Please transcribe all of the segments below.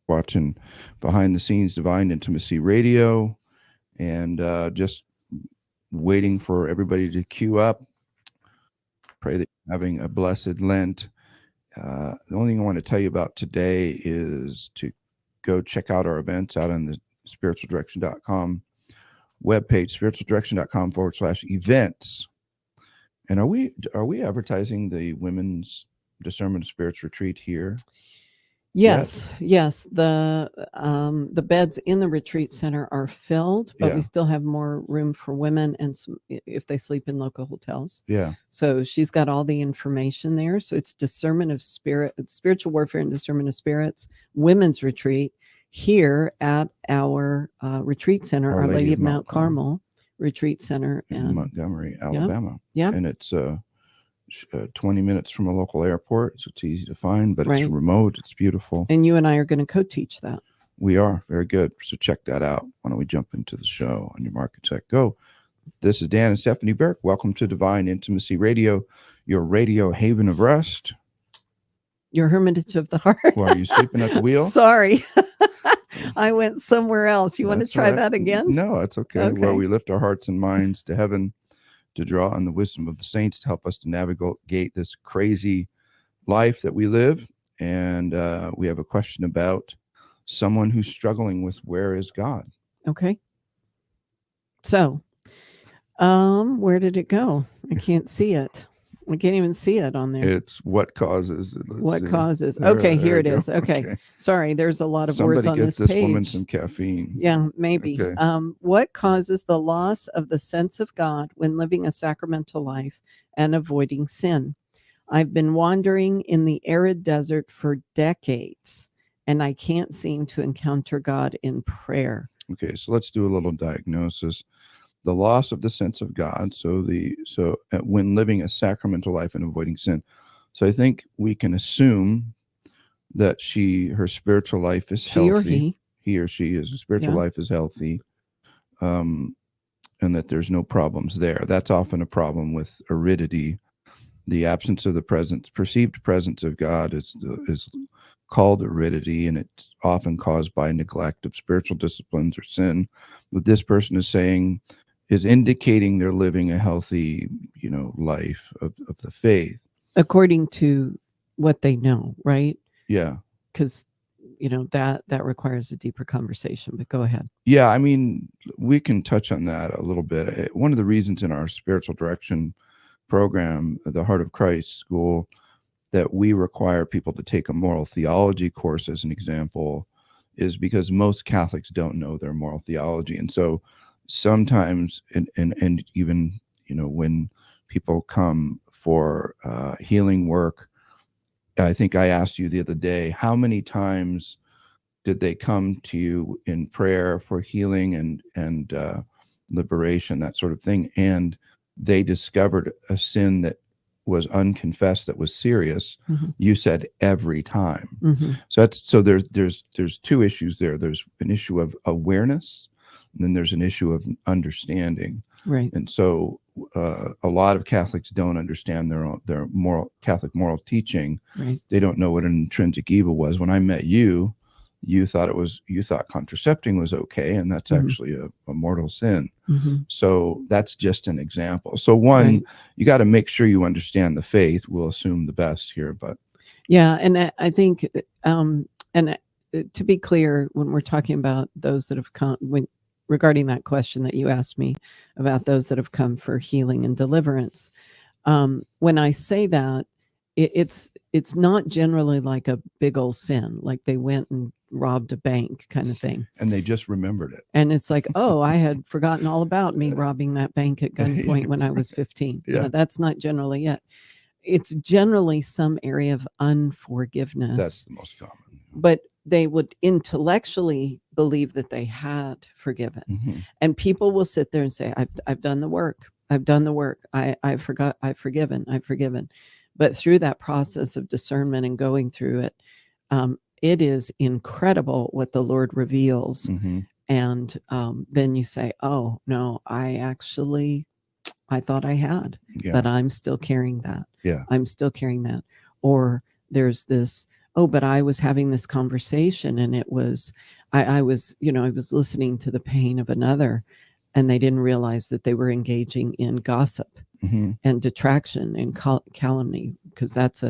watching behind the scenes Divine Intimacy Radio, and just waiting for everybody to queue up. Pray that you're having a blessed Lent. The only thing I want to tell you about today is to go check out our events out on the SpiritualDirection.com webpage, SpiritualDirection.com/events. And are we advertising the Women's Discernment of Spirits retreat here? Yes, yes. The beds in the retreat center are filled, but Yeah. we still have more room for women and some, if they sleep in local hotels. Yeah. So she's got all the information there. So it's discernment of spirit, it's spiritual warfare and discernment of spirits, women's retreat here at our retreat center, Our Lady of Mount Carmel Retreat Center in Montgomery, Alabama. Yeah. And it's 20 minutes from a local airport, so it's easy to find, but Right. it's remote. It's beautiful. And you and I are going to co-teach that. We are. Very good. So check that out. Why don't we jump into the show on your market check? Go. This is Dan and Stephanie Burke. Welcome to Divine Intimacy Radio, your radio haven of rest. Your hermitage of the heart. Well, are you sleeping at the wheel? Sorry. I went somewhere else. You want to try that again? No, it's okay. Where we lift our hearts and minds to heaven, to draw on the wisdom of the saints to help us to navigate this crazy life that we live. And we have a question about someone who's struggling with where is God? Okay. So, where did it go? I can't see it. I can't even see it on there. It's what causes. What causes? Okay, here it is. Okay. Sorry, there's a lot of words on this page. Somebody get this woman some caffeine. Yeah, maybe. Okay. What causes the loss of the sense of God when living a sacramental life and avoiding sin? I've been wandering in the arid desert for decades, and I can't seem to encounter God in prayer. Okay, so let's do a little diagnosis. The loss of the sense of God. So when living a sacramental life and avoiding sin. So I think we can assume that her spiritual life is healthy. He or she is. Spiritual life is healthy, and that there's no problems there. That's often a problem with aridity. The absence of the perceived presence of God is called aridity, and it's often caused by neglect of spiritual disciplines or sin. What this person is indicating they're living a healthy, life of the faith. According to what they know, right? Yeah. Because, that requires a deeper conversation, but go ahead. Yeah, I mean, we can touch on that a little bit. One of the reasons in our spiritual direction program, the Heart of Christ School, that we require people to take a moral theology course, as an example, is because most Catholics don't know their moral theology. And so sometimes, and even, when people come for healing work, I think I asked you the other day, how many times did they come to you in prayer for healing and liberation, that sort of thing, and they discovered a sin that was unconfessed, that was serious? Mm-hmm. You said every time. Mm-hmm. So there's two issues there. There's an issue of awareness, and then there's an issue of understanding. Right. And so a lot of Catholics don't understand their Catholic moral teaching. Right. They don't know what an intrinsic evil was. When I met you, you thought contracepting was okay, and that's mm-hmm. actually a mortal sin. Mm-hmm. So that's just an example. So one, you got to make sure you understand the faith. We'll assume the best here, but yeah, and I think, to be clear, when we're talking about those that have come, regarding that question that you asked me about those that have come for healing and deliverance, when I say that, it's not generally like a big old sin, like they went and robbed a bank kind of thing. And they just remembered it. And it's like, oh, I had forgotten all about me robbing that bank at gunpoint when I was 15. Yeah. That's not generally it. It's generally some area of unforgiveness. That's the most common. But they would intellectually believe that they had forgiven. Mm-hmm. And people will sit there and say, I've done the work. I've done the work. I've forgiven. But through that process of discernment and going through it, it is incredible what the Lord reveals. Mm-hmm. And then you say, oh, no, I thought I had, but I'm still carrying that. Yeah. I'm still carrying that. Or there's this oh, but I was having this conversation and it was, I was, I was listening to the pain of another, and they didn't realize that they were engaging in gossip and detraction and calumny, because that's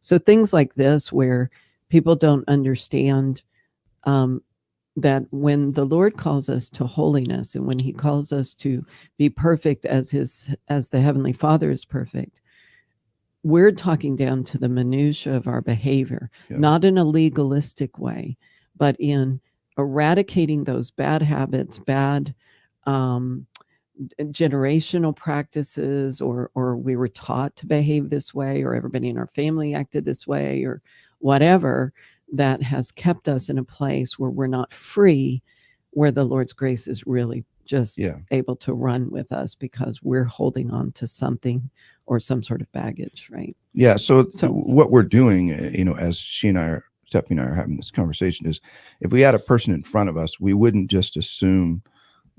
so things like this where people don't understand that when the Lord calls us to holiness, and when he calls us to be perfect as the Heavenly Father is perfect, we're talking down to the minutia of our behavior, not in a legalistic way, but in eradicating those bad habits, bad generational practices, or we were taught to behave this way, or everybody in our family acted this way, or whatever, that has kept us in a place where we're not free, where the Lord's grace is really just able to run with us, because we're holding on to something or some sort of baggage, right? Yeah. So what we're doing, as Stephanie and I are having this conversation, is if we had a person in front of us, we wouldn't just assume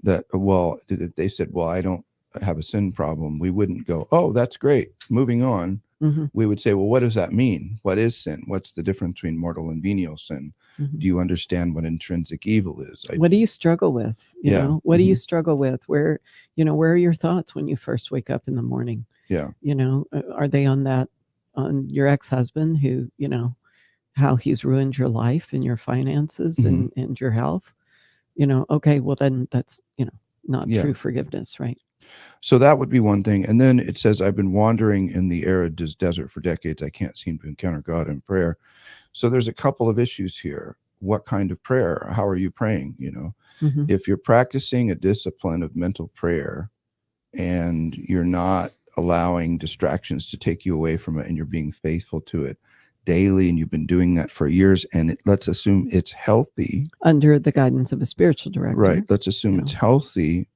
that, well, if they said, well, I don't have a sin problem, we wouldn't go, oh, that's great, moving on. We would say, well, what does that mean? What is sin? What's the difference between mortal and venial sin? Do you understand what intrinsic evil is? What do you struggle with? What do you struggle with? Where are your thoughts when you first wake up in the morning? Are they on your ex-husband, who, how he's ruined your life and your finances and your health? Okay, well then that's, not true forgiveness, right? So that would be one thing. And then it says, I've been wandering in the arid desert for decades. I can't seem to encounter God in prayer. So there's a couple of issues here. What kind of prayer? How are you praying? If you're practicing a discipline of mental prayer and you're not allowing distractions to take you away from it, and you're being faithful to it daily, and you've been doing that for years, and let's assume it's healthy. Under the guidance of a spiritual director. Right. Let's assume it's healthy.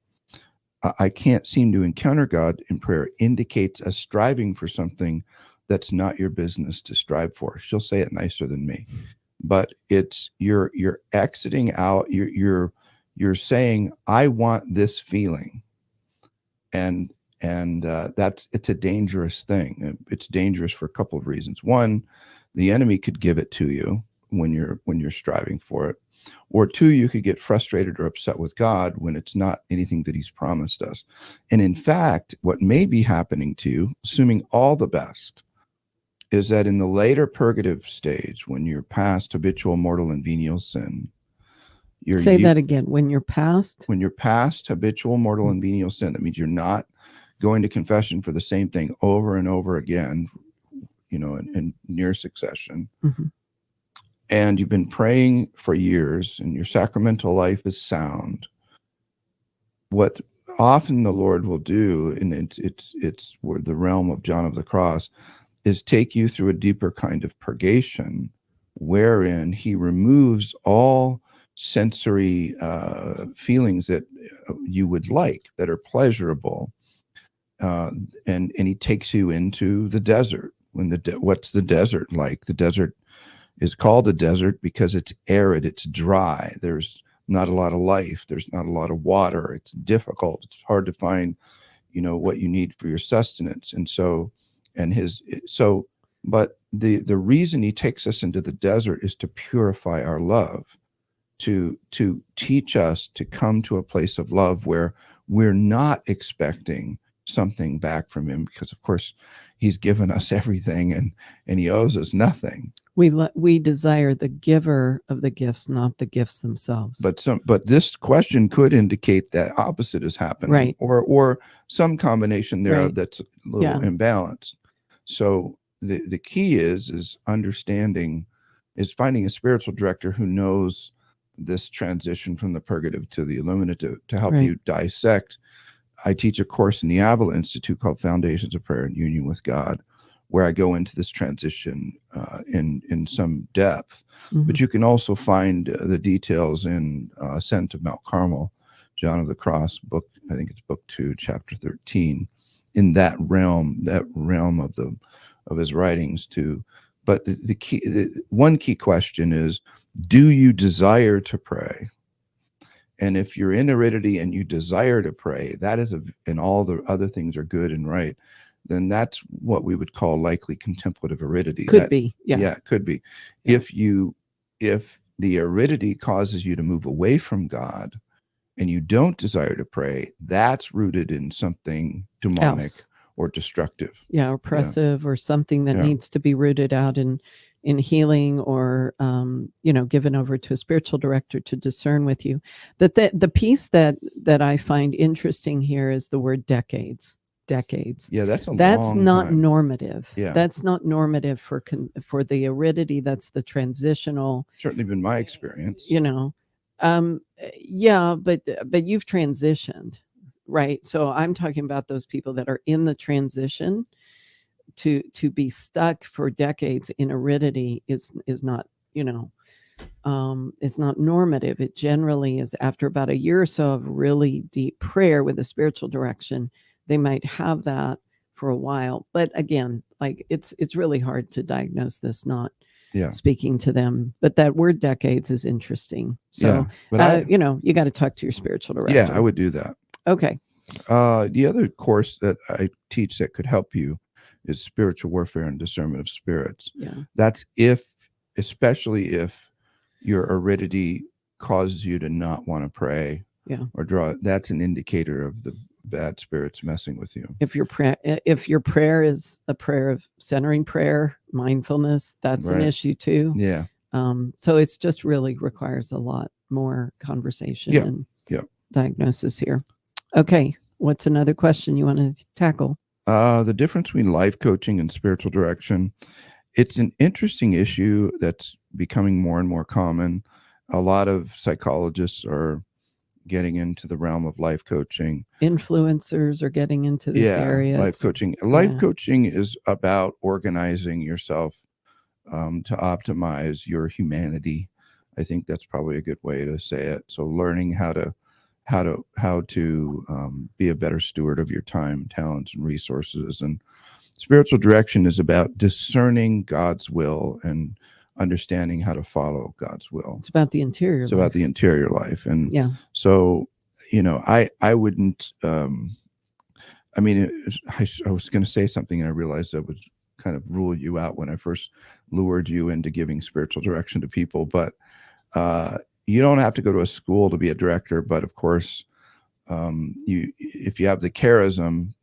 I can't seem to encounter God in prayer indicates a striving for something that's not your business to strive for. She'll say it nicer than me, but it's you're exiting out. You're saying, I want this feeling, and it's a dangerous thing. It's dangerous for a couple of reasons. One, the enemy could give it to you when you're striving for it. Or two, you could get frustrated or upset with God when it's not anything that he's promised us. And in fact, what may be happening to you, assuming all the best, is that in the later purgative stage, when you're past habitual mortal and venial sin, Say that again. When you're past habitual mortal and venial sin, that means you're not going to confession for the same thing over and over again, in near succession. And you've been praying for years, and your sacramental life is sound. What often the Lord will do, and it's where the realm of John of the Cross, is take you through a deeper kind of purgation, wherein he removes all sensory feelings that you would like, that are pleasurable, and he takes you into the desert. What's the desert like? The desert is called a desert because it's arid, it's dry, there's not a lot of life, there's not a lot of water, it's difficult, it's hard to find, what you need for your sustenance. But the reason he takes us into the desert is to purify our love, to teach us to come to a place of love where we're not expecting something back from him, because of course he's given us everything, and he owes us nothing. We desire the giver of the gifts, not the gifts themselves. But this question could indicate that opposite is happening, right? Or some combination thereof that's a little imbalanced. So the key is understanding, is finding a spiritual director who knows this transition from the purgative to the illuminative to help you dissect. I teach a course in the Avila Institute called Foundations of Prayer and Union with God, where I go into this transition in some depth. But you can also find the details in Ascent of Mount Carmel, John of the Cross book. I think it's book 2, chapter 13, in that realm of his writings too. But one key question is, do you desire to pray? And if you're in aridity and you desire to pray, that is and all the other things are good and right, then that's what we would call likely contemplative aridity. Could be. Yeah, it could be. Yeah. If the aridity causes you to move away from God and you don't desire to pray, that's rooted in something demonic or destructive. Yeah, oppressive, or something that needs to be rooted out in healing, or given over to a spiritual director to discern with you. The piece that I find interesting here is the word decades. Yeah, that's not time. Normative. Yeah, that's not normative for the aridity. That's the transitional. Certainly been my experience. Yeah, but you've transitioned, right? So I'm talking about those people that are in the transition. To be stuck for decades in aridity is not, it's not normative. It generally is after about a year or so of really deep prayer with a spiritual direction. They might have that for a while, but again, like it's really hard to diagnose this, not speaking to them. But that word decades is interesting. So, but you got to talk to your spiritual director. Yeah, I would do that. Okay. The other course that I teach that could help you is spiritual warfare and discernment of spirits. Yeah. That's especially if your aridity causes you to not want to pray or draw. That's an indicator of the bad spirits messing with you. If your prayer is a prayer of centering prayer, mindfulness, that's an issue too. Yeah. So it's just really requires a lot more conversation and diagnosis here. Okay. What's another question you want to tackle? The difference between life coaching and spiritual direction. It's an interesting issue that's becoming more and more common. A lot of psychologists are getting into the realm of life coaching. Influencers are getting into this area. Life coaching. Life coaching is about organizing yourself to optimize your humanity. I think that's probably a good way to say it. So learning how to be a better steward of your time, talents, and resources. And spiritual direction is about discerning God's will and understanding how to follow God's will. It's about the interior. It's about the interior life. And so, I wouldn't, I was going to say something and I realized I would kind of rule you out when I first lured you into giving spiritual direction to people. But you don't have to go to a school to be a director, but of course, if you have the charism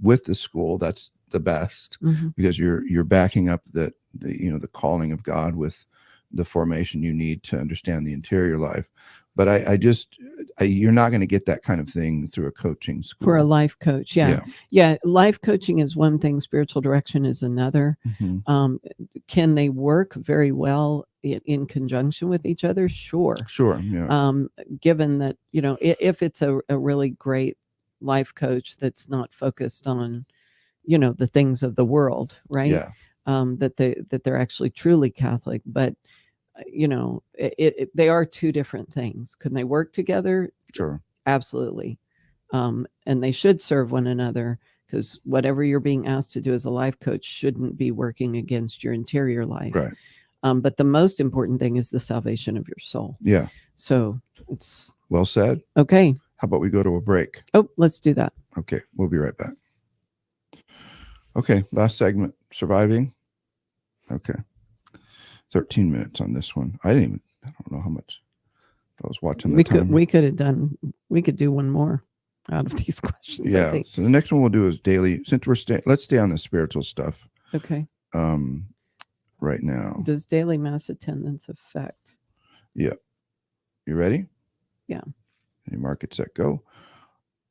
with the school, that's the best, because you're backing up the calling of God with the formation you need to understand the interior life. But you're not going to get that kind of thing through a coaching school. For a life coach, yeah. Life coaching is one thing. Spiritual direction is another. Can they work very well in conjunction with each other? Sure. Yeah. Given that, if it's a really great life coach that's not focused on, the things of the world, right? Yeah. That they're actually truly Catholic, but they are two different things. Can they work together? Sure. Absolutely. And they should serve one another, because whatever you're being asked to do as a life coach shouldn't be working against your interior life. Right. But the most important thing is the salvation of your soul. Yeah. So it's well said. Okay. How about we go to a break? Oh, let's do that. Okay. We'll be right back. Okay. Last segment, surviving. Okay. 13 minutes on this one. I don't know how much. I was watching the time. We could do one more out of these questions. Yeah. So the next one we'll do is daily. Since let's stay on the spiritual stuff. Okay. Right now. Does daily mass attendance affect? Yeah. You ready? Yeah. Any market set go.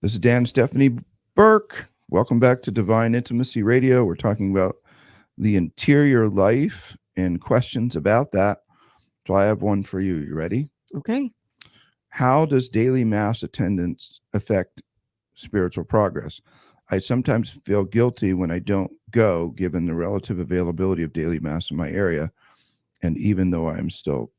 This is Dan Stephanie Burke. Welcome back to Divine Intimacy Radio. We're talking about the interior life and questions about that. So I have one for you. You ready? Okay. How does daily mass attendance affect spiritual progress? I sometimes feel guilty when I don't go, given the relative availability of daily mass in my area, and even though I'm still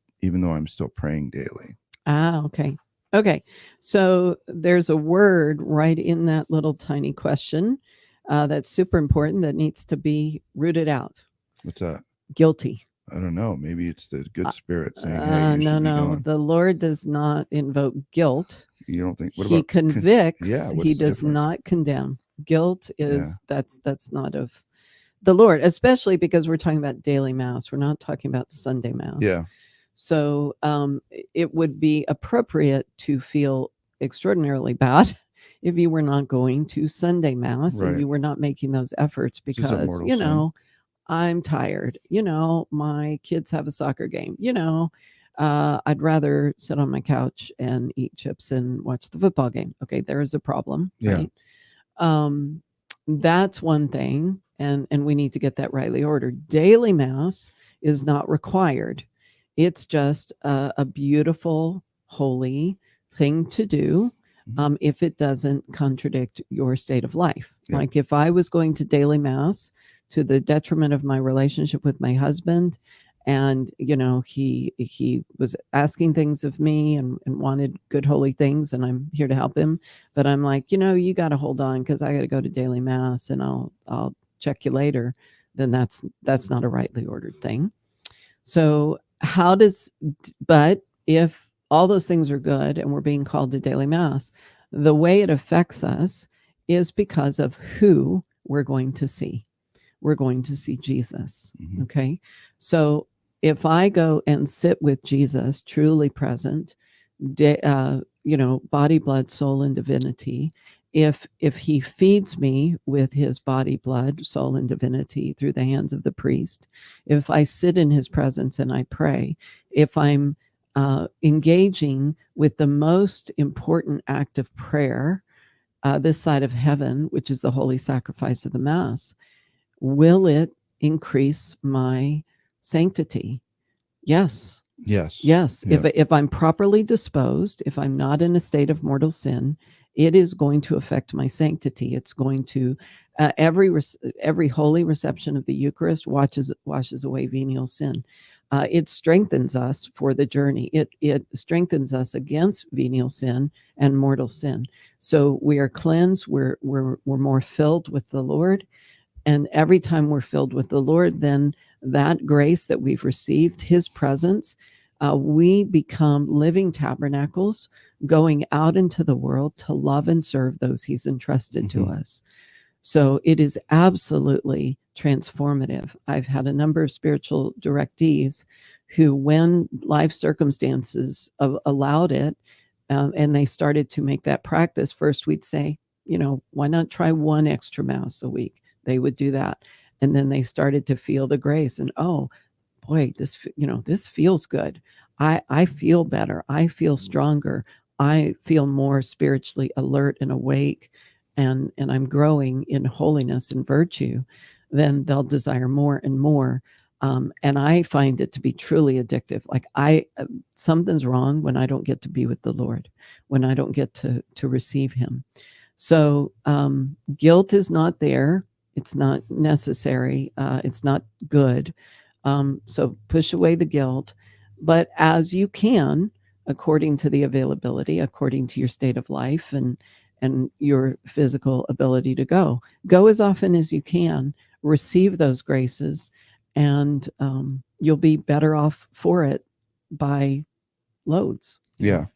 praying daily. Okay. So there's a word right in that little tiny question that's super important, that needs to be rooted out. What's that? Guilty. I don't know. Maybe it's the good spirit saying, hey, no. The Lord does not invoke guilt. You don't think? He convicts. He does not condemn. Guilt is that's not of the Lord, especially because we're talking about daily mass. We're not talking about Sunday mass. Yeah. So it would be appropriate to feel extraordinarily bad if you were not going to Sunday mass and Right. you were not making those efforts This is a because, mortal you sin. know, I'm tired. You know, my kids have a soccer game. You know, I'd rather sit on my couch and eat chips and watch the football game. Okay, there is a problem, Yeah. right? That's one thing, and we need to get that rightly ordered. Daily mass is not required. It's just a beautiful, holy thing to do if it doesn't contradict your state of life. Yeah. Like if I was going to daily mass to the detriment of my relationship with my husband, and you know he was asking things of me and wanted good holy things, and I'm here to help him, but I'm like, you know, you got to hold on because I got to go to daily mass and I'll check you later, then that's not a rightly ordered thing. So but if all those things are good and we're being called to daily mass, the way it affects us is because of who we're going to see. We're going to see Jesus. Mhm. Okay. So if I go and sit with Jesus, truly present, you know, body, blood, soul, and divinity, if he feeds me with his body, blood, soul, and divinity through the hands of the priest, if I sit in his presence and I pray, if I'm engaging with the most important act of prayer this side of heaven, which is the holy sacrifice of the Mass, will it increase my sanctity? Yes. Yes. Yes. Yeah. If I'm properly disposed, if I'm not in a state of mortal sin, it is going to affect my sanctity. It's going to every holy reception of the Eucharist washes away venial sin. It strengthens us for the journey. It strengthens us against venial sin and mortal sin. So we are cleansed. We're more filled with the Lord. And every time we're filled with the Lord, then that grace that we've received, his presence, we become living tabernacles going out into the world to love and serve those he's entrusted to us. So it is absolutely transformative. I've had a number of spiritual directees who, when life circumstances allowed it, and they started to make that practice, first we'd say, you know, why not try one extra mass a week? They would do that. And then they started to feel the grace and, oh boy, this, you know, this feels good. I feel better. I feel stronger. I feel more spiritually alert and awake, and I'm growing in holiness and virtue. Then they'll desire more and more. And I find it to be truly addictive. Like something's wrong when I don't get to be with the Lord, when I don't get to receive him. So guilt is not there. It's not necessary. It's not good. So push away the guilt, but as you can, according to the availability, according to your state of life and your physical ability to go as often as you can, receive those graces, and you'll be better off for it by loads. Yeah.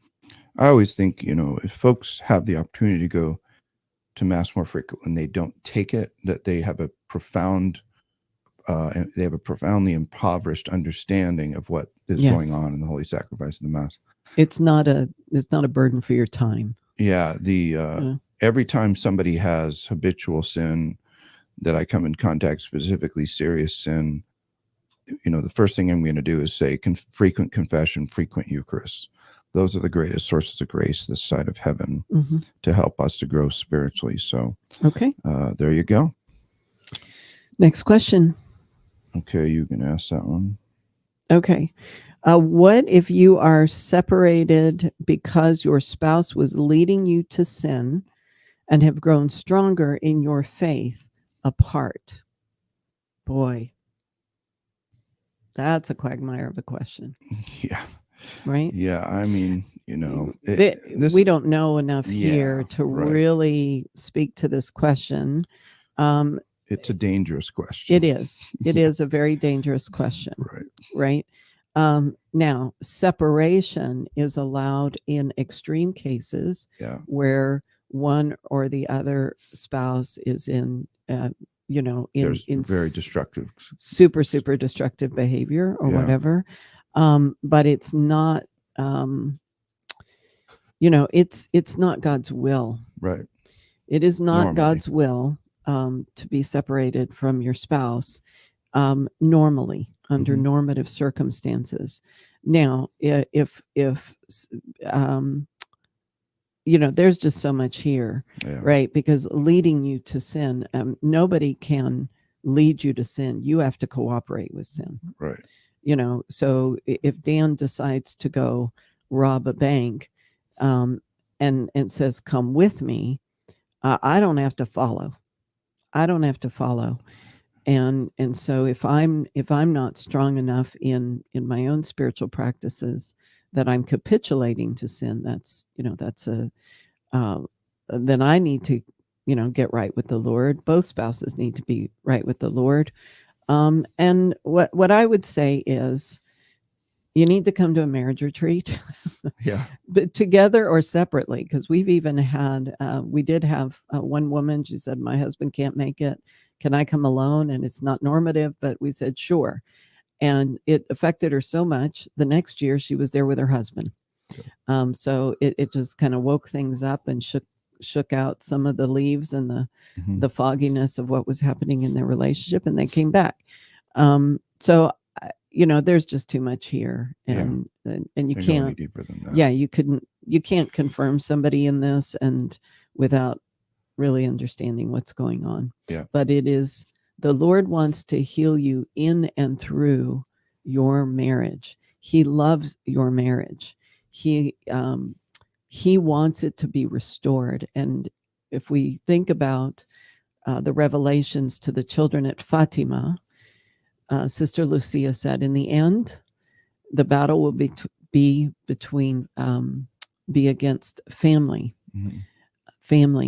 I always think, you know, if folks have the opportunity to go to mass more frequently and they don't take it, that they have a profoundly impoverished understanding of what is going on in the holy sacrifice of the Mass. It's not a burden for your time. Yeah. Every time somebody has habitual sin that I come in contact, specifically serious sin, you know, the first thing I'm going to do is say frequent confession, frequent Eucharist. Those are the greatest sources of grace this side of heaven to help us to grow spiritually. So, okay, there you go. Next question. Okay, you can ask that one. Okay. What if you are separated because your spouse was leading you to sin and have grown stronger in your faith apart? Boy, that's a quagmire of a question. Yeah. Right? Yeah. I mean, you know, we don't know enough here to really speak to this question. It's a dangerous question. It is. It is a very dangerous question. Right. Now, separation is allowed in extreme cases where one or the other spouse is in, There's in very destructive. super destructive behavior or whatever. But it's not, it's not God's will. Right. It is not Normally. God's will to be separated from your spouse normally under normative circumstances. Now, if there's just so much here, right? Because leading you to sin, nobody can lead you to sin. You have to cooperate with sin. Right. So if Dan decides to go rob a bank and says, come with me, I don't have to follow. And so if I'm not strong enough in my own spiritual practices that I'm capitulating to sin, that's then I need to get right with the Lord. Both spouses need to be right with the Lord. And what I would say is, you need to come to a marriage retreat. Yeah. But together or separately, because we've even had, we did have one woman, she said, my husband can't make it. Can I come alone? And it's not normative, but we said, sure. And it affected her so much. The next year she was there with her husband. So it just kind of woke things up and shook out some of the leaves and the fogginess of what was happening in their relationship. And they came back. So there's just too much here, and you can't. Deeper than that. Yeah, you can't confirm somebody in this and without really understanding what's going on. Yeah. But it is, the Lord wants to heal you in and through your marriage. He loves your marriage. He wants it to be restored. And if we think about the revelations to the children at Fatima, Sister Lucia said, in the end, the battle will be against family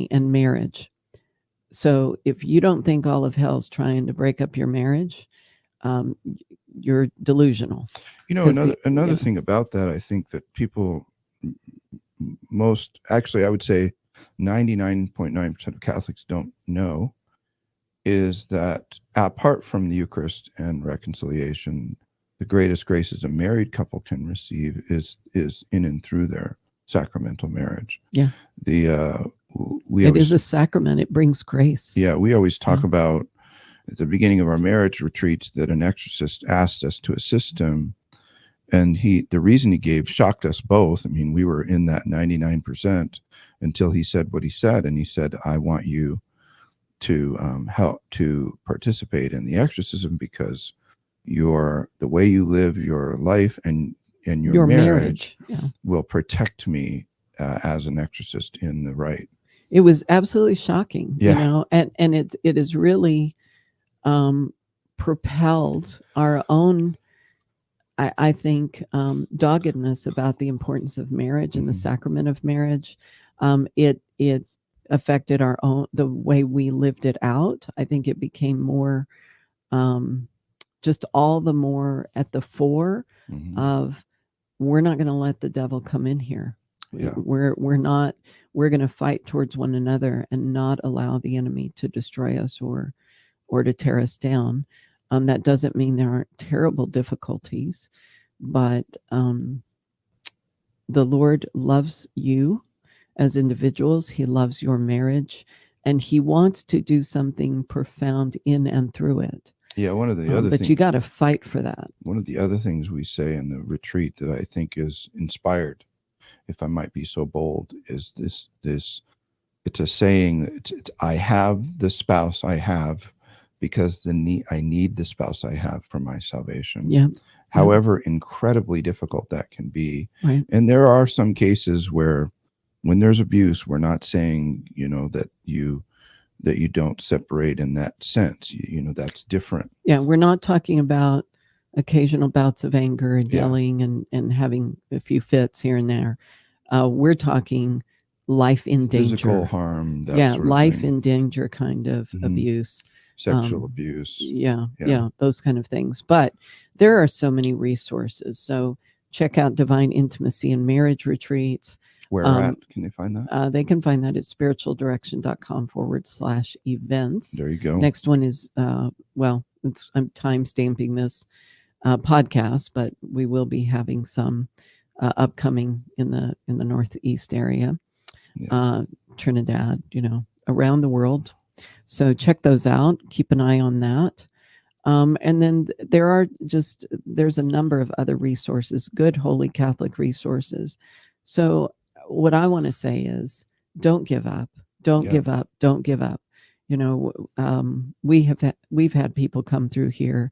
and marriage. So if you don't think all of hell's trying to break up your marriage, you're delusional. Another thing about that, I think that people I would say 99.9% of Catholics don't know, is that apart from the Eucharist and reconciliation, the greatest graces a married couple can receive is in and through their sacramental marriage. Yeah. It is a sacrament. It brings grace. Yeah. We always talk about at the beginning of our marriage retreats that an exorcist asked us to assist him. And the reason he gave shocked us both. I mean, we were in that 99% until he said what he said. And he said, I want you to help to participate in the exorcism because the way you live your life and your marriage will protect me as an exorcist in the rite. It was absolutely shocking, and it has really propelled our own, I think, doggedness about the importance of marriage and the sacrament of marriage. It affected the way we lived it out. I think it became more, just all the more at the fore of, we're not going to let the devil come in here. Yeah. We're going to fight towards one another and not allow the enemy to destroy us or to tear us down. That doesn't mean there aren't terrible difficulties, but the Lord loves you as individuals. He loves your marriage, and he wants to do something profound in and through it. Yeah, one of the other things, but you got to fight for that. One of the other things we say in the retreat that I think is inspired, if I might be so bold, is this it's a saying, it's I have the spouse I have because I need the spouse I have for my salvation. Yeah. However incredibly difficult that can be. Right. And there are some cases where when there's abuse, we're not saying, that you don't separate in that sense. That's different. Yeah, we're not talking about occasional bouts of anger and yelling and having a few fits here and there. We're talking life in danger. Physical harm. Life in danger kind of abuse. Sexual abuse. Yeah, those kind of things. But there are so many resources. So check out Divine Intimacy and Marriage Retreats. Where at can they find that? They can find that at SpiritualDirection.com/events. There you go. Next one is, I'm time stamping this podcast, but we will be having some upcoming in the Northeast area, Trinidad, around the world. So check those out. Keep an eye on that. And then there's a number of other resources, good Holy Catholic resources. So what I want to say is, don't give up. Don't give up. Don't give up. We've had people come through here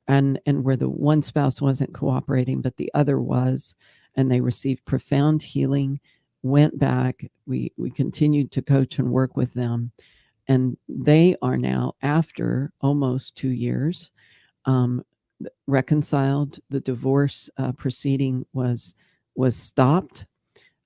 and where the one spouse wasn't cooperating, but the other was, and they received profound healing, went back. We continued to coach and work with them. And they are now, after almost 2 years, reconciled. The divorce proceeding was stopped,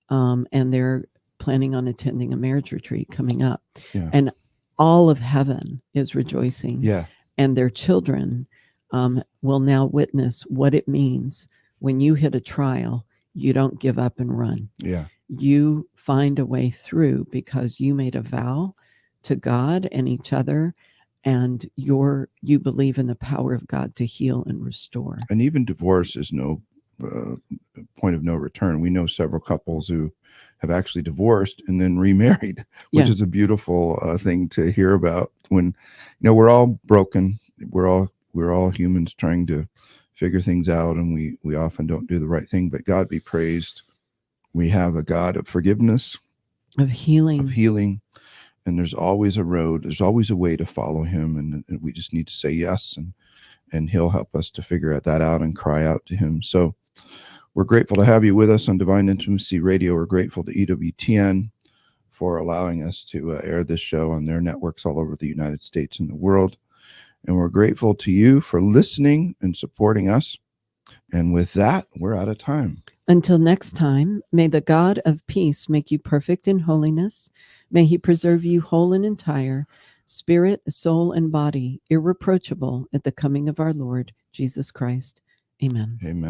and they're planning on attending a marriage retreat coming up. Yeah. And all of heaven is rejoicing. Yeah. And their children will now witness what it means when you hit a trial. You don't give up and run. Yeah. You find a way through because you made a vow to God and each other, and you believe in the power of God to heal and restore. And even divorce is no point of no return. We know several couples who have actually divorced and then remarried, which is a beautiful thing to hear about. When we're all broken, we're all humans trying to figure things out, and we often don't do the right thing. But God be praised, we have a God of forgiveness, of healing. And there's always a road. There's always a way to follow him. And we just need to say yes. And he'll help us to figure that out and cry out to him. So we're grateful to have you with us on Divine Intimacy Radio. We're grateful to EWTN for allowing us to air this show on their networks all over the United States and the world. And we're grateful to you for listening and supporting us. And with that, we're out of time. Until next time, may the God of peace make you perfect in holiness. May he preserve you whole and entire, spirit, soul, and body, irreproachable at the coming of our Lord Jesus Christ. Amen. Amen.